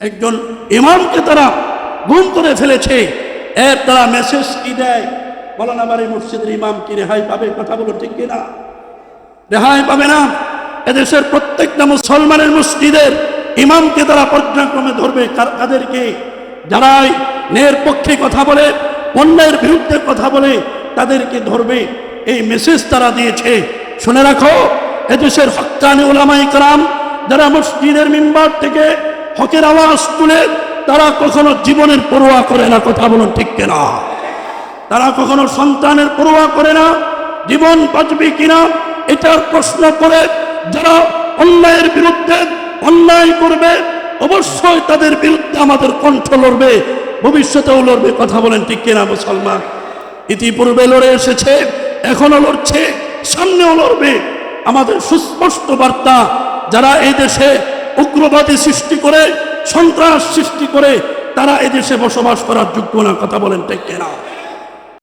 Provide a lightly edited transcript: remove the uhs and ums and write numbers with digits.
একজন ইমামকে তারা গুম করে ফেলেছে। এর তারা মেসেজ কি দেয়? মৌলানা বাড়ি মসজিদের ইমাম কি রেহাই পাবে? কথা বলো ঠিক কিনা? রেহাই পাবে না। এদেশের প্রত্যেকটা মুসলমানের মসজিদের ইমামকে তারা পর্যায়ক্রমে ধরবে। তাদেরকে যারা ন্যায়ের পক্ষে কথা বলে, অন্যায়ের বিরুদ্ধে কথা বলে, তাদেরকে ধরবে। এই মেসেজ তারা দিয়েছে। শুনে রাখো, এদেশের হক্কানি উলামায়ে কেরাম যারা মসজিদের মিম্বার থেকে হকের আওয়াজ তুলে, তারা কখনো জীবনের পরোয়া করে না। কথা বলুন ঠিক কিনা? তারা কখনো সন্তানের পরোয়া করে না, জীবন বাঁচবে কিনা এটার প্রশ্ন করে। যারা অন্যায়ের বিরুদ্ধে অন্যায় করবে, অবশ্যই তাদের বিরুদ্ধে আমাদের কণ্ঠ লড়বে, ভবিষ্যতেও লড়বে। কথা বলেন ঠিক কিনা মুসলমান? ইতিপূর্বে লড়ে এসেছে, এখনো লড়ছে, সামনেও লড়বে। আমাদের সুস্পষ্ট বার্তা, যারা এই দেশে উগ্রবাদী সৃষ্টি করে, সন্ত্রাস সৃষ্টি করে, তারা এদেশে বসবাস করার যোগ্য না। কথা বলেন ঠিক কিনা?